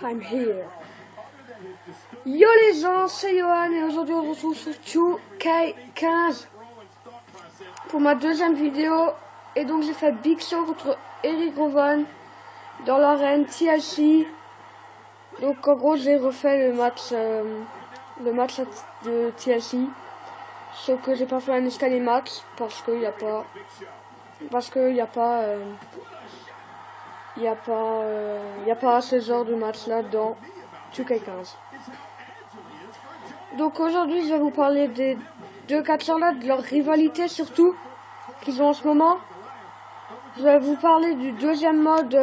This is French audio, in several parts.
I'm here. Yo les gens, c'est Johan et aujourd'hui on se retrouve sur 2K15 pour ma deuxième vidéo. Et donc j'ai fait Big Show contre Eric Rowan dans l'arène TLC. Donc en gros j'ai refait le match de TLC. Sauf que j'ai pas fait un escalier match parce qu'il n'y a pas ce genre de match là dans 2K15. Donc aujourd'hui je vais vous parler des deux catcheurs là, de leur rivalité surtout qu'ils ont en ce moment. Je vais vous parler du deuxième mode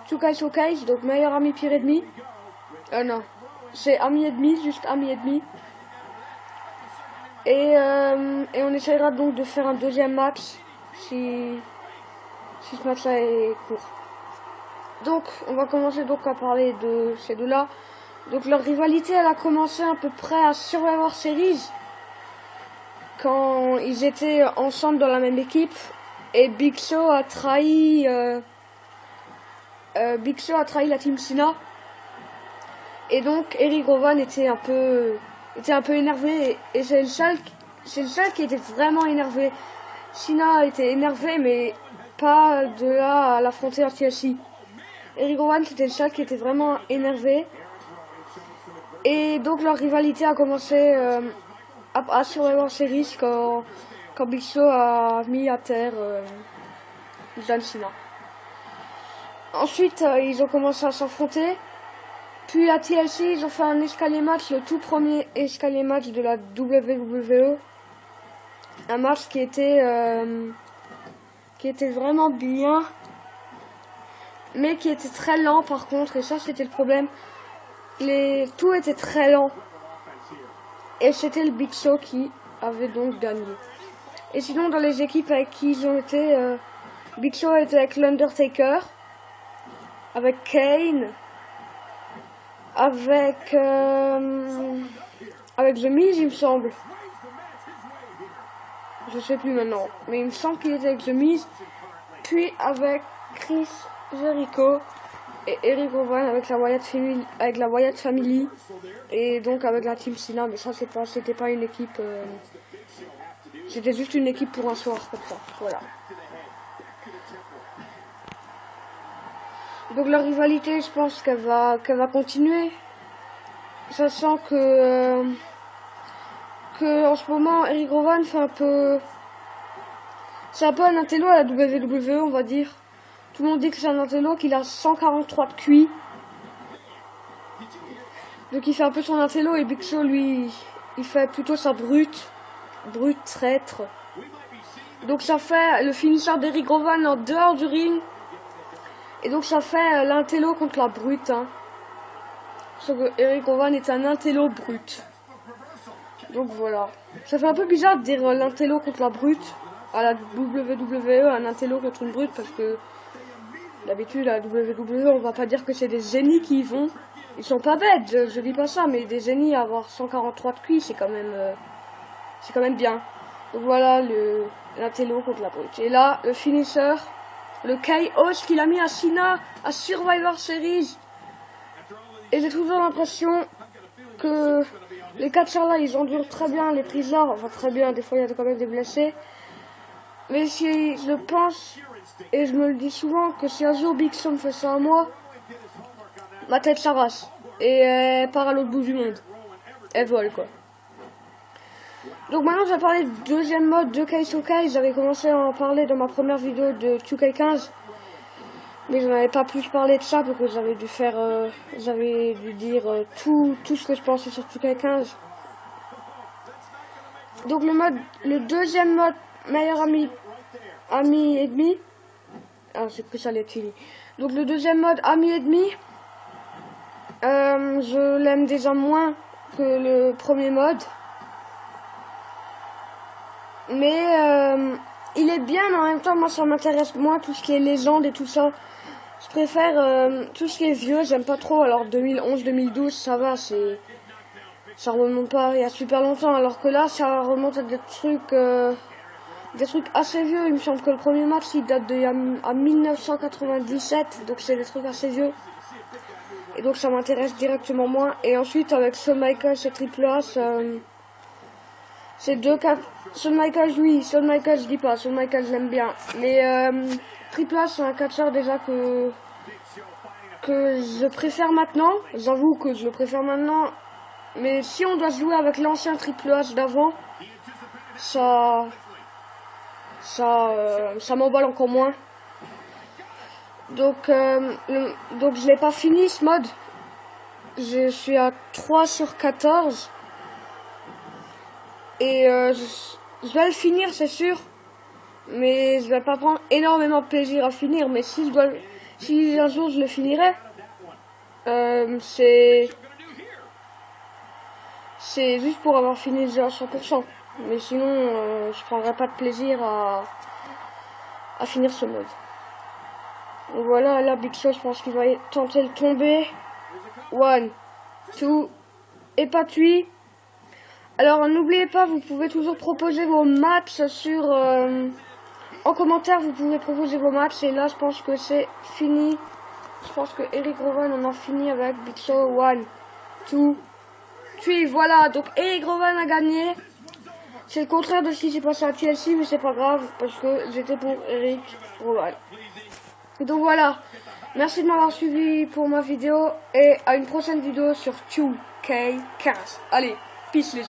2K Showcase, donc meilleur ami pire ennemi. Non, c'est ami et demi, juste ami et demi. Et on essaiera donc de faire un deuxième match si ce match là est court. Donc on va commencer donc à parler de ces deux là. Donc leur rivalité elle a commencé à peu près à Survivor Series quand ils étaient ensemble dans la même équipe et Big Show a trahi la team Cena. Et donc Eric Rowan était un peu énervé et c'est le seul qui était vraiment énervé. Cena était énervé mais pas de là à l'affronter en TLC. Eric Rowan c'était le seul qui était vraiment énervé. Et donc leur rivalité a commencé à Survivor Series quand Big Show a mis à terre John Cena. Ensuite ils ont commencé à s'affronter. Puis la TLC, ils ont fait un escalier match, le tout premier escalier match de la WWE. Un match qui était vraiment bien, mais qui était très lent par contre, et ça c'était le problème. Tout était très lent. Et c'était le Big Show qui avait donc gagné. Et sinon dans les équipes avec qui ils ont été, Big Show était avec l'Undertaker, avec Kane, avec The Miz, il me semble. Je sais plus maintenant, mais il me semble qu'il était avec The Miz, puis avec Chris Jericho et Eric Rowan avec la Wyatt Family, et donc avec la team Cena. Mais ça c'était pas une équipe, c'était juste une équipe pour un soir comme ça. Voilà. Donc la rivalité, je pense qu'elle va continuer, sachant que en ce moment Eric Rowan c'est un peu un intello à la WWE, on va dire. Tout le monde dit que c'est un intello, qu'il a 143 de QI. Donc il fait un peu son intello, et Big Show lui il fait plutôt sa brute traître. Donc ça fait le finisher d'Eric Rowan en dehors du ring. Et donc ça fait l'intello contre la brute. Hein. Sauf que Eric Rowan est un intello brut. Donc voilà. Ça fait un peu bizarre de dire l'intello contre la brute à la WWE, un intello contre une brute, parce que d'habitude à la WWE on va pas dire que c'est des génies qui y vont. Ils sont pas bêtes, je dis pas ça, mais des génies à avoir 143 de QI c'est quand même bien. Donc voilà l'intello contre la brute. Et là le finisher, le Chaos qu'il a mis à Cena à Survivor Series. Et j'ai toujours l'impression que les catcheurs là ils endurent très bien les prises là, enfin très bien, des fois il y a quand même des blessés. Mais si je pense, et je me le dis souvent, que si un jour Big Show me fait ça à moi, ma tête s'arrache et elle part à l'autre bout du monde. Elle vole quoi. Donc maintenant je vais parler du deuxième mode 2K Showcase. J'avais commencé à en parler dans ma première vidéo de 2K15. Mais je n'avais pas plus parlé de ça parce que j'avais dû dire tout ce que je pensais sur 2K15. Donc le deuxième mode meilleur ami et demi. Ah j'ai pris ça les tuiles. Donc le deuxième mode ami et demi. Je l'aime déjà moins que le premier mode. Mais il est bien, mais en même temps moi ça m'intéresse moins tout ce qui est légende et tout ça. Je préfère tout ce qui est vieux, j'aime pas trop. Alors 2011-2012 ça va, ça remonte pas il y a super longtemps, alors que là ça remonte à des trucs assez vieux. Il me semble que le premier match il date de 1997, donc c'est des trucs assez vieux. et donc ça m'intéresse directement moins. Et ensuite avec Shawn Michaels et Triple H, c'est deux cas. Shawn Michaels, oui, Shawn Michaels, je dis pas, Shawn Michaels j'aime bien, mais Triple H c'est un catcheur déjà que je préfère maintenant. J'avoue que je le préfère maintenant, mais si on doit jouer avec l'ancien Triple H d'avant, ça m'emballe encore moins. Donc je l'ai pas fini ce mode. Je suis à 3 sur 14. Et je vais le finir, c'est sûr. Mais je vais pas prendre énormément de plaisir à finir. Mais si un jour je le finirai, c'est juste pour avoir fini le jeu à 100%. Mais sinon, je prendrai pas de plaisir à finir ce mode. Donc voilà, là, Big Show, je pense qu'il va tenter de tomber. 1, 2, et pas de lui. Alors, n'oubliez pas, vous pouvez toujours proposer vos matchs sur... en commentaire, vous pouvez proposer vos matchs. Et là, je pense que c'est fini. Je pense que Eric Rowan en a fini avec Big Show. 1, 2, 3. Voilà, donc Eric Rowan a gagné. C'est le contraire de ce qui s'est passé à TLC, mais c'est pas grave, parce que j'étais pour Eric Rowan. Donc voilà, merci de m'avoir suivi pour ma vidéo et à une prochaine vidéo sur 2K15. Allez, peace les